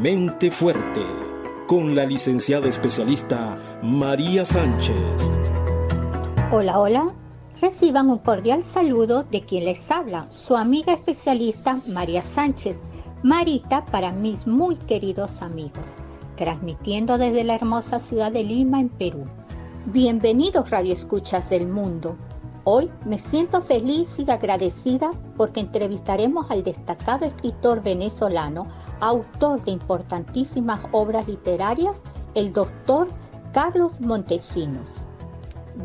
Mente Fuerte, con la licenciada especialista María Sánchez. Hola, hola. Reciban un cordial saludo de quien les habla, su amiga especialista María Sánchez, Marita para mis muy queridos amigos, transmitiendo desde la hermosa ciudad de Lima, en Perú. Bienvenidos radioescuchas del mundo. Hoy me siento feliz y agradecida porque entrevistaremos al destacado escritor venezolano, autor de importantísimas obras literarias, el doctor Carlos Montesinos.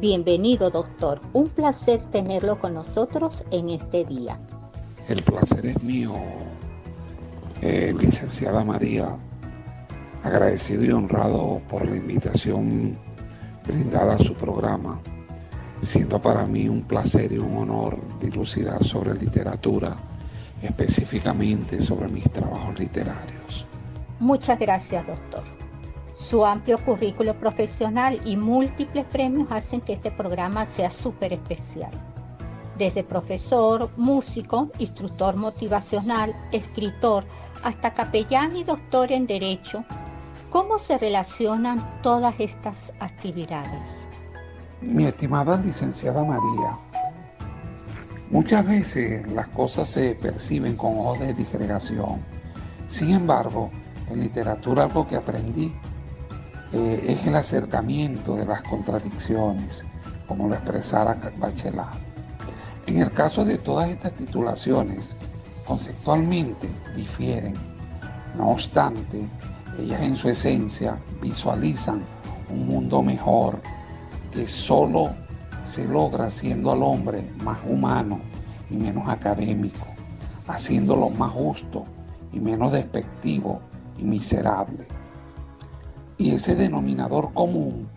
Bienvenido, doctor. Un placer tenerlo con nosotros en este día. El placer es mío, licenciada María. Agradecido y honrado por la invitación brindada a su programa, siendo para mí un placer y un honor dilucidar sobre literatura, específicamente sobre mis trabajos literarios. Muchas gracias, doctor. Su amplio currículo profesional y múltiples premios hacen que este programa sea súper especial. Desde profesor, músico, instructor motivacional, escritor, hasta capellán y doctor en Derecho, ¿cómo se relacionan todas estas actividades? Mi estimada licenciada María, muchas veces las cosas se perciben con ojos de disgregación. Sin embargo, en literatura algo que aprendí es el acercamiento de las contradicciones, como lo expresara Bachelard. En el caso de todas estas titulaciones, conceptualmente difieren. No obstante, ellas en su esencia visualizan un mundo mejor que solo se logra haciendo al hombre más humano y menos académico, haciéndolo más justo y menos despectivo y miserable. Y ese denominador común,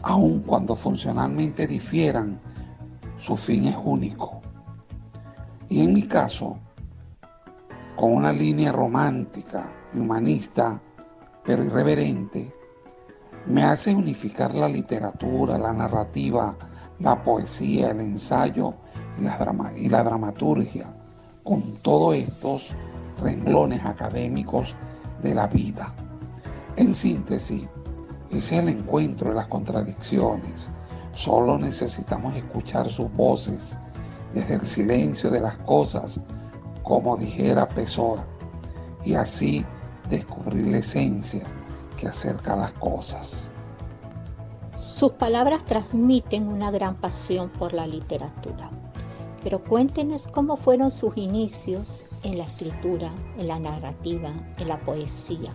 aun cuando funcionalmente difieran, su fin es único. Y en mi caso, con una línea romántica y humanista, pero irreverente, me hace unificar la literatura, la narrativa, la poesía, el ensayo y la dramaturgia con todos estos renglones académicos de la vida. En síntesis, ese es el encuentro de las contradicciones. Solo necesitamos escuchar sus voces desde el silencio de las cosas, como dijera Pessoa, y así descubrir la esencia que acerca las cosas. Sus palabras transmiten una gran pasión por la literatura. Pero cuéntenos cómo fueron sus inicios en la escritura, en la narrativa, en la poesía.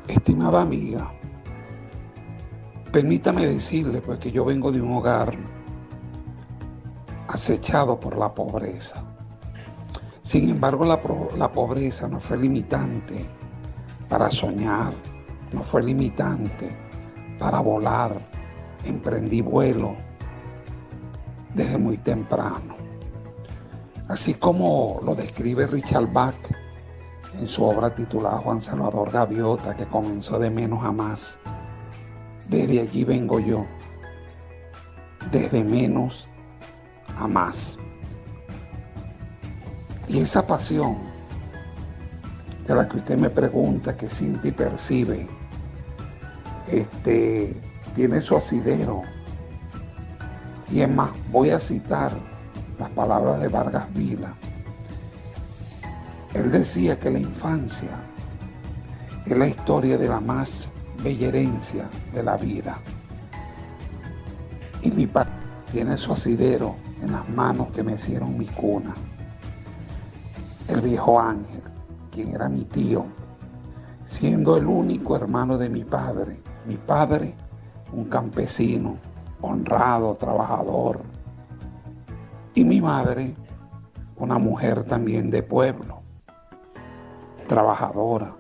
Estimada amiga, permítame decirle pues que yo vengo de un hogar acechado por la pobreza. Sin embargo, la pobreza no fue limitante para soñar, no fue limitante para volar. Emprendí vuelo desde muy temprano. Así como lo describe Richard Bach en su obra titulada Juan Salvador Gaviota, que comenzó de menos a más. Desde allí vengo yo, desde menos a más. Y esa pasión de la que usted me pregunta, que siente y percibe, tiene su asidero. Y es más, voy a citar las palabras de Vargas Vila. Él decía que la infancia es la historia de la más bella herencia de la vida. Y mi padre tiene su asidero en las manos que me hicieron mi cuna. El viejo Ángel, quien era mi tío, siendo el único hermano de mi padre, un campesino, honrado, trabajador, y mi madre, una mujer también de pueblo, trabajadora,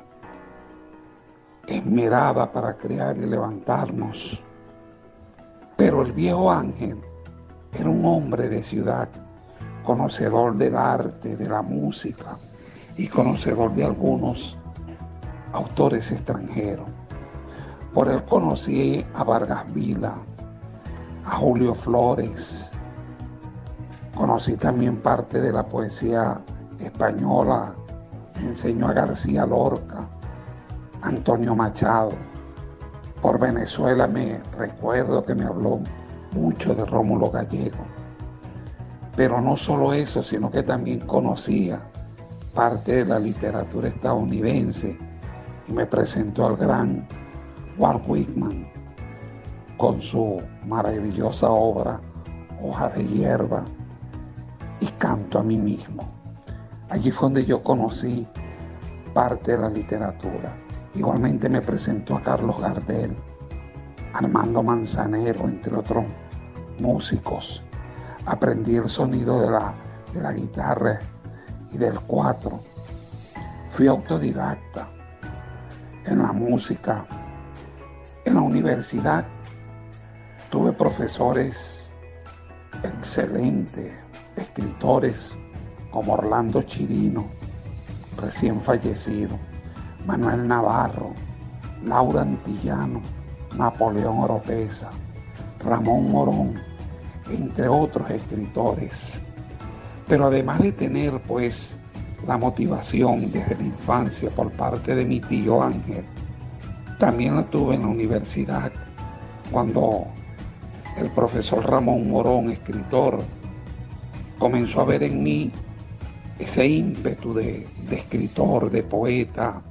esmerada para criar y levantarnos. Pero el viejo Ángel era un hombre de ciudad, conocedor del arte, de la música y conocedor de algunos autores extranjeros. Por él conocí a Vargas Vila, a Julio Flores. Conocí también parte de la poesía española me enseñó a García Lorca, Antonio Machado. Por Venezuela me recuerdo que me habló mucho de Rómulo Gallego. Pero no solo eso, sino que también conocía parte de la literatura estadounidense y me presentó al gran Walt Whitman con su maravillosa obra Hoja de Hierba y Canto a mí mismo. Allí fue donde yo conocí parte de la literatura. Igualmente me presentó a Carlos Gardel, Armando Manzanero, entre otros músicos. Aprendí el sonido de la guitarra y del cuatro. Fui autodidacta en la música. En la universidad tuve profesores excelentes, escritores como Orlando Chirino, recién fallecido, Manuel Navarro, Laura Antillano, Napoleón Oropesa, Ramón Morón, entre otros escritores. Pero además de tener pues la motivación desde la infancia por parte de mi tío Ángel, también la tuve en la universidad cuando el profesor Ramón Morón, escritor, comenzó a ver en mí ese ímpetu de escritor, de poeta.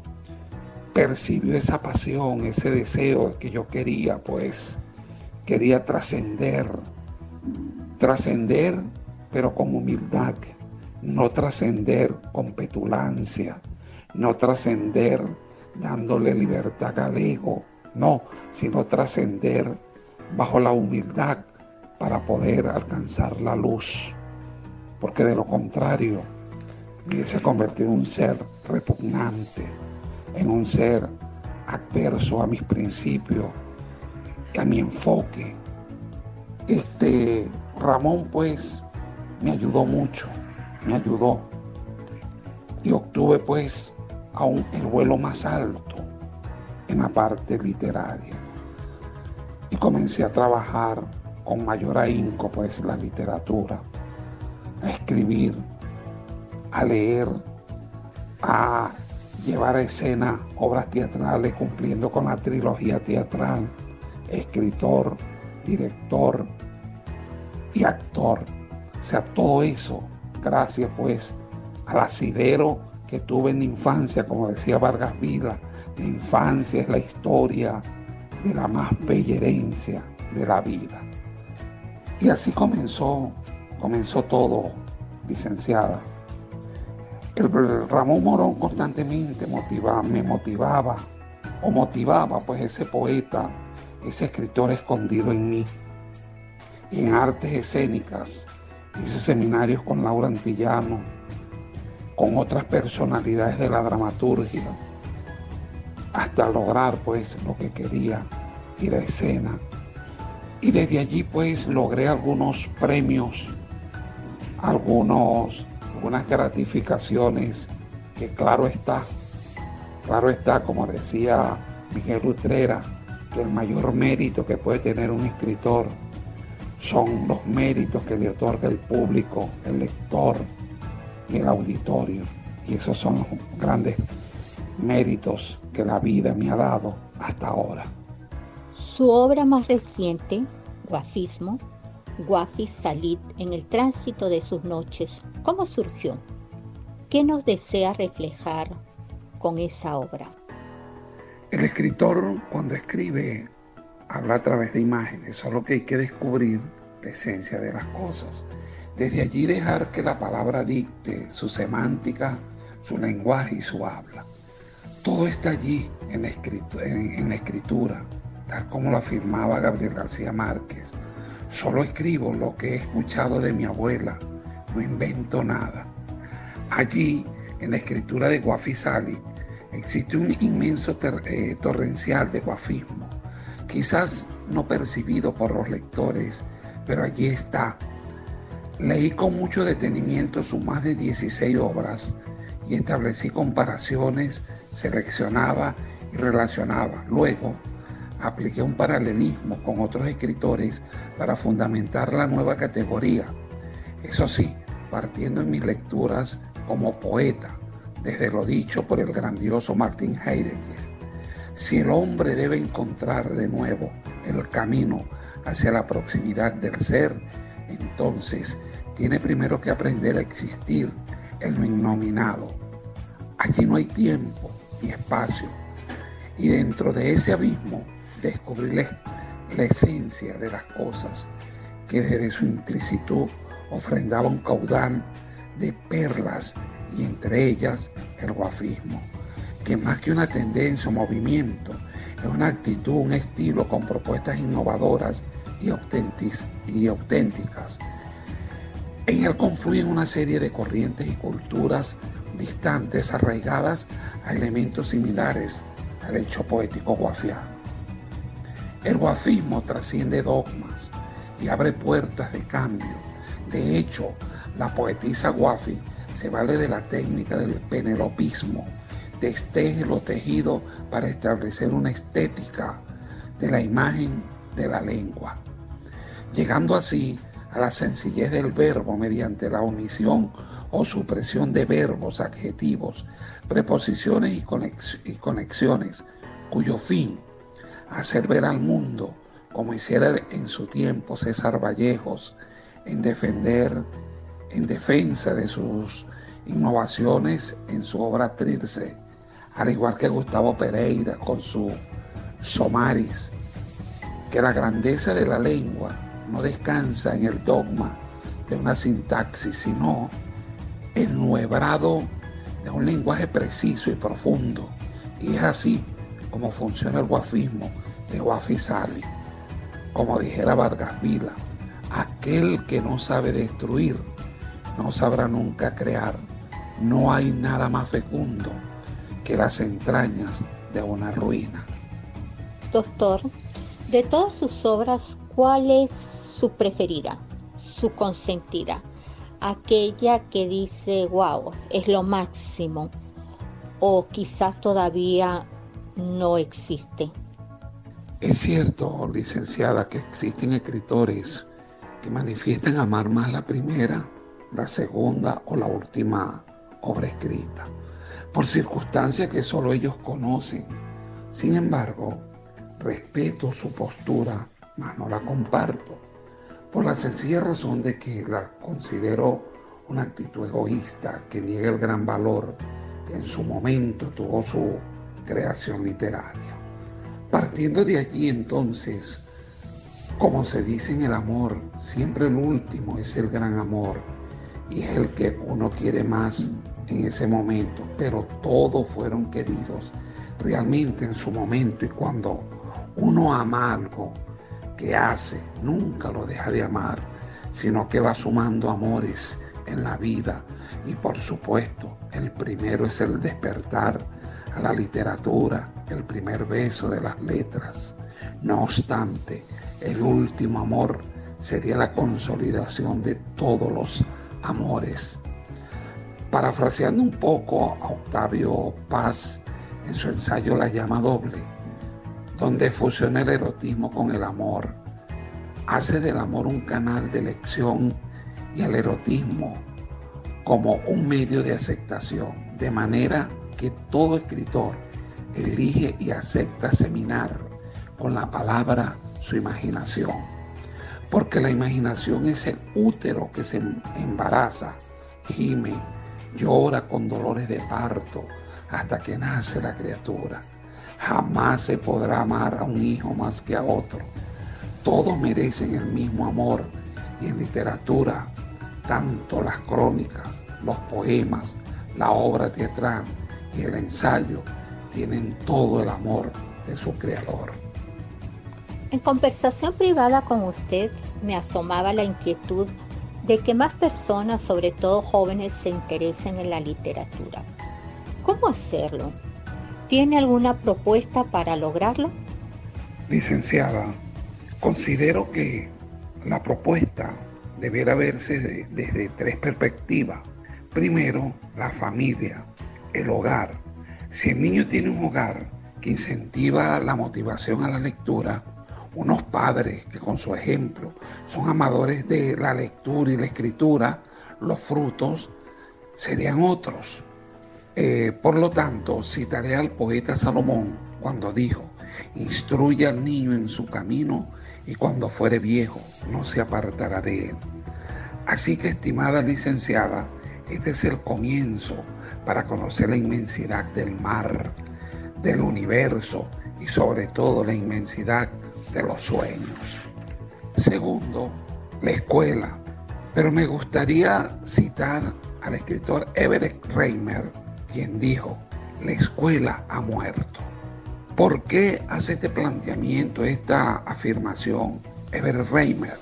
Percibió esa pasión, ese deseo que yo quería, pues quería trascender, pero con humildad, no trascender con petulancia, no trascender dándole libertad al ego, no, sino trascender bajo la humildad para poder alcanzar la luz, porque de lo contrario me hubiese convertido en un ser repugnante, en un ser adverso a mis principios y a mi enfoque. Ramón pues me ayudó mucho, me ayudó y obtuve pues aún el vuelo más alto en la parte literaria y comencé a trabajar con mayor ahínco pues la literatura, a escribir, a leer, a llevar a escena obras teatrales cumpliendo con la trilogía teatral, escritor, director y actor. O sea, todo eso gracias pues al asidero que tuve en la infancia, como decía Vargas Vila, la infancia es la historia de la más bella herencia de la vida. Y así comenzó todo, licenciada. El Ramón Morón constantemente motivaba pues ese poeta, ese escritor escondido en mí. Y en artes escénicas hice seminarios con Laura Antillano, con otras personalidades de la dramaturgia, hasta lograr pues lo que quería, ir a escena. Y desde allí pues logré algunos premios, algunas gratificaciones que claro está, como decía Miguel Utrera, que el mayor mérito que puede tener un escritor son los méritos que le otorga el público, el lector y el auditorio. Y esos son los grandes méritos que la vida me ha dado hasta ahora. Su obra más reciente, Guafismo, Guafi Salit en el tránsito de sus noches, ¿cómo surgió? ¿Qué nos desea reflejar con esa obra? El escritor, cuando escribe, habla a través de imágenes, solo que hay que descubrir la esencia de las cosas. Desde allí dejar que la palabra dicte su semántica, su lenguaje y su habla. Todo está allí en la escritura, tal como lo afirmaba Gabriel García Márquez. Solo escribo lo que he escuchado de mi abuela, no invento nada. Allí, en la escritura de Guafi Salit, existe un inmenso torrencial de guafismo, quizás no percibido por los lectores, pero allí está. Leí con mucho detenimiento sus más de 16 obras y establecí comparaciones, seleccionaba y relacionaba. Luego, apliqué un paralelismo con otros escritores para fundamentar la nueva categoría. Eso sí, partiendo en mis lecturas como poeta, desde lo dicho por el grandioso Martin Heidegger. Si el hombre debe encontrar de nuevo el camino hacia la proximidad del ser, entonces tiene primero que aprender a existir en lo innominado. Allí no hay tiempo ni espacio, y dentro de ese abismo descubrir la esencia de las cosas que desde su implicitud ofrendaba un caudal de perlas, y entre ellas el guafismo, que más que una tendencia o movimiento, es una actitud, un estilo con propuestas innovadoras y auténticas. En él confluyen una serie de corrientes y culturas distantes, arraigadas a elementos similares al hecho poético guafiano. El guafismo trasciende dogmas y abre puertas de cambio. De hecho, la poetisa guafi se vale de la técnica del penelopismo, desteje lo tejido para establecer una estética de la imagen de la lengua, llegando así a la sencillez del verbo mediante la omisión o supresión de verbos, adjetivos, preposiciones y conexiones, cuyo fin, hacer ver al mundo, como hiciera en su tiempo César Vallejos, en defensa de sus innovaciones en su obra Trirce, al igual que Gustavo Pereira con su Somaris, que la grandeza de la lengua no descansa en el dogma de una sintaxis, sino ennuebrado de un lenguaje preciso y profundo. Y es así como funciona el guafismo de Guafi Sali. Como dijera Vargas Vila, aquel que no sabe destruir no sabrá nunca crear. No hay nada más fecundo que las entrañas de una ruina. Doctor, de todas sus obras, ¿cuál es su preferida, su consentida? Aquella que dice, wow, es lo máximo, o quizás todavía no existe. Es cierto, licenciada, que existen escritores que manifiestan amar más la primera, la segunda o la última obra escrita, por circunstancias que solo ellos conocen. Sin embargo, respeto su postura, mas no la comparto, por la sencilla razón de que la considero una actitud egoísta que niega el gran valor que en su momento tuvo su creación literaria. Partiendo de allí, entonces, como se dice en el amor, siempre el último es el gran amor y es el que uno quiere más en ese momento, pero todos fueron queridos realmente en su momento, y cuando uno ama algo que hace, nunca lo deja de amar, sino que va sumando amores en la vida. Y por supuesto, el primero es el despertar a la literatura, el primer beso de las letras. No obstante, el último amor sería la consolidación de todos los amores. Parafraseando un poco a Octavio Paz en su ensayo La llama doble, donde fusiona el erotismo con el amor, hace del amor un canal de elección y el erotismo como un medio de aceptación, de manera que todo escritor elige y acepta seminar con la palabra su imaginación, porque la imaginación es el útero que se embaraza, gime, llora con dolores de parto hasta que nace la criatura. Jamás se podrá amar a un hijo más que a otro. Todos merecen el mismo amor, y en literatura, tanto las crónicas, los poemas, la obra teatral y el ensayo tienen todo el amor de su creador. En conversación privada con usted me asomaba la inquietud de que más personas, sobre todo jóvenes, se interesen en la literatura. ¿Cómo hacerlo? ¿Tiene alguna propuesta para lograrlo? Licenciada, considero que la propuesta debiera verse desde tres perspectivas. Primero, la familia, el hogar. Si el niño tiene un hogar que incentiva la motivación a la lectura, unos padres que con su ejemplo son amadores de la lectura y la escritura, los frutos serían otros. Por lo tanto, citaré al poeta Salomón cuando dijo: instruye al niño en su camino y cuando fuere viejo no se apartará de él. Así que, estimada licenciada, este es el comienzo para conocer la inmensidad del mar, del universo y sobre todo la inmensidad de los sueños. Segundo, la escuela. Pero me gustaría citar al escritor Everett Reimer, quien dijo: la escuela ha muerto. ¿Por qué hace este planteamiento, esta afirmación Everett Reimer?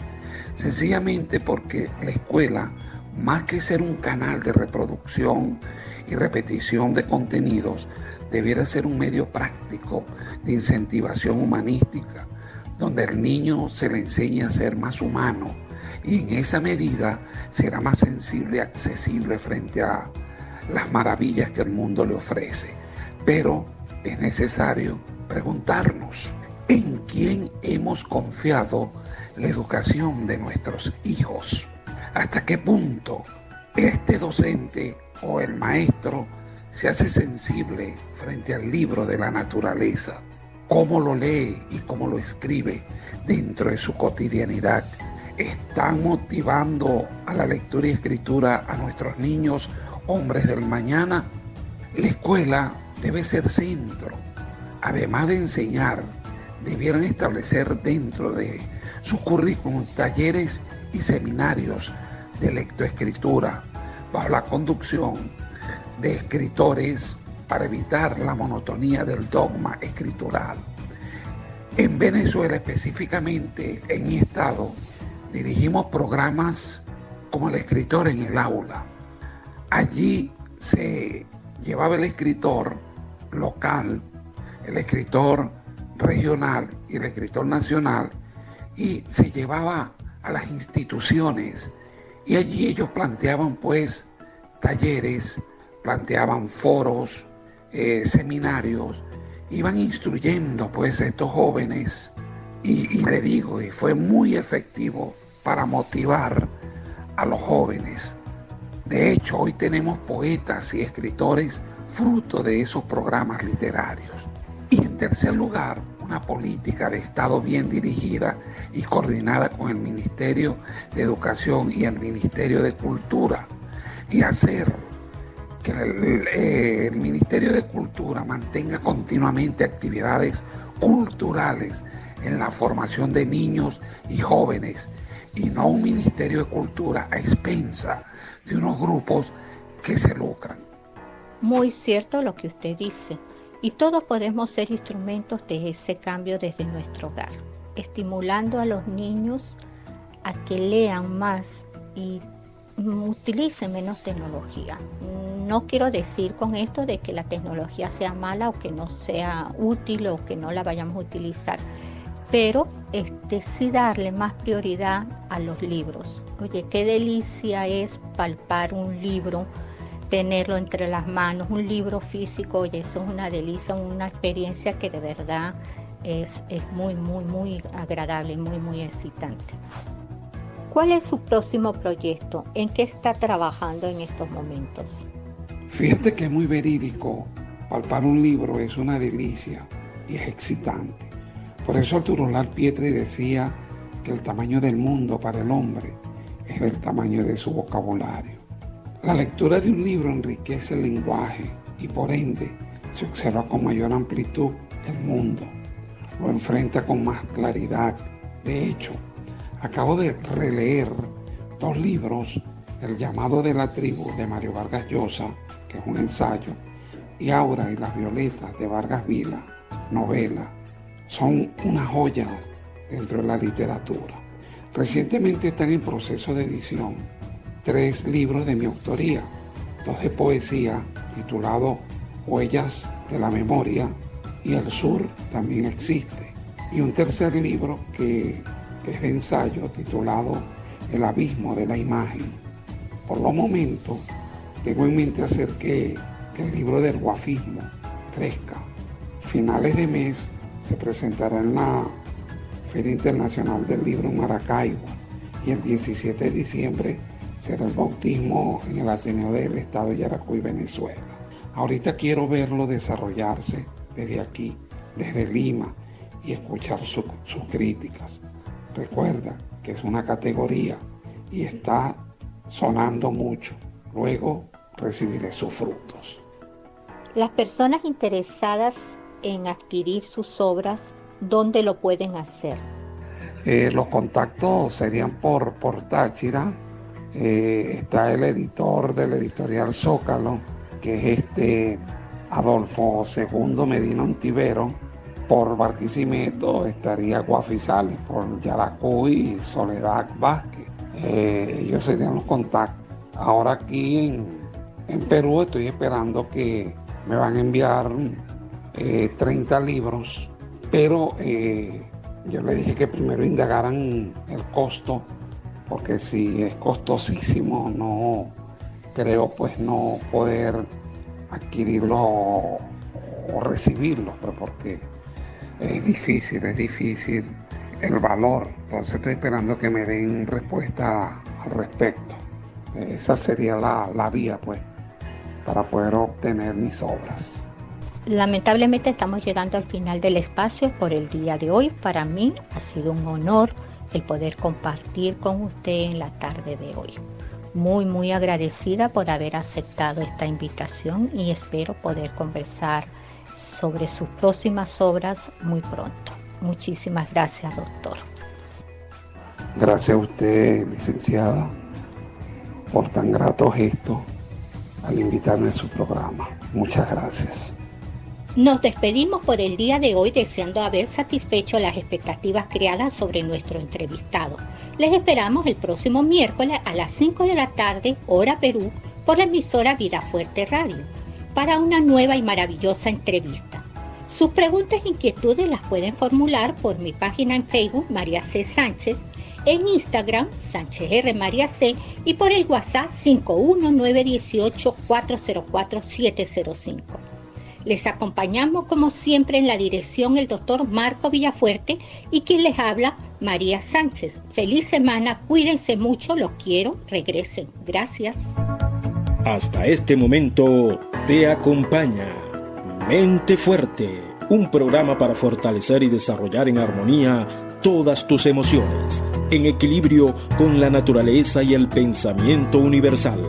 Sencillamente porque la escuela, más que ser un canal de reproducción y repetición de contenidos, debiera ser un medio práctico de incentivación humanística, donde el niño se le enseña a ser más humano y en esa medida será más sensible y accesible frente a las maravillas que el mundo le ofrece. Pero es necesario preguntarnos: ¿en quién hemos confiado la educación de nuestros hijos? ¿Hasta qué punto este docente o el maestro se hace sensible frente al libro de la naturaleza? ¿Cómo lo lee y cómo lo escribe dentro de su cotidianidad? ¿Están motivando a la lectura y escritura a nuestros niños, hombres del mañana? La escuela debe ser centro. Además de enseñar, debieran establecer dentro de su currículum talleres y seminarios de lectoescritura bajo la conducción de escritores para evitar la monotonía del dogma escritural. En Venezuela, específicamente en mi estado, dirigimos programas como El Escritor en el Aula. Allí se llevaba el escritor local, el escritor regional y el escritor nacional, y se llevaba a las instituciones, y allí ellos planteaban pues talleres, planteaban foros, seminarios, iban instruyendo pues a estos jóvenes, y le digo, y fue muy efectivo para motivar a los jóvenes. De hecho, hoy tenemos poetas y escritores fruto de esos programas literarios. Y en tercer lugar, una política de Estado bien dirigida y coordinada con el Ministerio de Educación y el Ministerio de Cultura, y hacer que el Ministerio de Cultura mantenga continuamente actividades culturales en la formación de niños y jóvenes, y no un Ministerio de Cultura a expensa de unos grupos que se lucran. Muy cierto lo que usted dice, y todos podemos ser instrumentos de ese cambio desde nuestro hogar, estimulando a los niños a que lean más y utilicen menos tecnología. No quiero decir con esto de que la tecnología sea mala o que no sea útil o que no la vayamos a utilizar, pero sí darle más prioridad a los libros. Oye, qué delicia es palpar un libro, tenerlo entre las manos, un libro físico. Oye, eso es una delicia, una experiencia que de verdad es muy, muy, muy agradable, muy, muy excitante. ¿Cuál es su próximo proyecto? ¿En qué está trabajando en estos momentos? Fíjate que es muy verídico. Palpar un libro es una delicia y es excitante. Por eso Arturo Uslar Pietri decía que el tamaño del mundo para el hombre es el tamaño de su vocabulario. La lectura de un libro enriquece el lenguaje y por ende se observa con mayor amplitud el mundo, lo enfrenta con más claridad. De hecho, acabo de releer 2 libros, El llamado de la tribu de Mario Vargas Llosa, que es un ensayo, y Aura y las violetas de Vargas Vila, novela. Son unas joyas dentro de la literatura. Recientemente están en proceso de edición 3 libros de mi autoría, 2 de poesía titulado Huellas de la Memoria y El Sur también existe, y un tercer libro que es de ensayo titulado El Abismo de la Imagen. Por los momentos tengo en mente hacer que el libro del guafismo crezca. Finales de mes se presentará en la Feria Internacional del Libro en Maracaibo, y el 17 de diciembre será el bautismo en el Ateneo del Estado de Yaracuy, Venezuela. Ahorita quiero verlo desarrollarse desde aquí, desde Lima, y escuchar sus críticas. Recuerda que es una categoría y está sonando mucho. Luego recibiré sus frutos. Las personas interesadas en adquirir sus obras, ¿dónde lo pueden hacer? Los contactos serían por Táchira. Está el editor de la editorial Zócalo, que es Adolfo II Medina Ontivero. Por Barquisimeto estaría Guafizales, por Yaracuy y Soledad Vázquez. Ellos serían los contactos. Ahora aquí en Perú estoy esperando que me van a enviar 30 libros, pero yo le dije que primero indagaran el costo, porque si es costosísimo, no creo pues no poder adquirirlo o recibirlo, pero porque es difícil el valor. Entonces estoy esperando que me den respuesta al respecto. Esa sería la vía pues para poder obtener mis obras. Lamentablemente estamos llegando al final del espacio por el día de hoy. Para mí ha sido un honor el poder compartir con usted en la tarde de hoy. Muy agradecida por haber aceptado esta invitación y espero poder conversar sobre sus próximas obras muy pronto. Muchísimas gracias, doctor. Gracias a usted, licenciada, por tan grato gesto al invitarme a su programa. Muchas gracias. Nos despedimos por el día de hoy deseando haber satisfecho las expectativas creadas sobre nuestro entrevistado. Les esperamos el próximo miércoles a las 5 de la tarde, hora Perú, por la emisora Vida Fuerte Radio, para una nueva y maravillosa entrevista. Sus preguntas e inquietudes las pueden formular por mi página en Facebook, María C. Sánchez, en Instagram, Sánchez R. María C, y por el WhatsApp 51918-404-705. Les acompañamos como siempre en la dirección el doctor Marco Villafuerte y quien les habla, María Sánchez. Feliz semana, cuídense mucho, los quiero, regresen. Gracias. Hasta este momento te acompaña Mente Fuerte, un programa para fortalecer y desarrollar en armonía todas tus emociones, en equilibrio con la naturaleza y el pensamiento universal.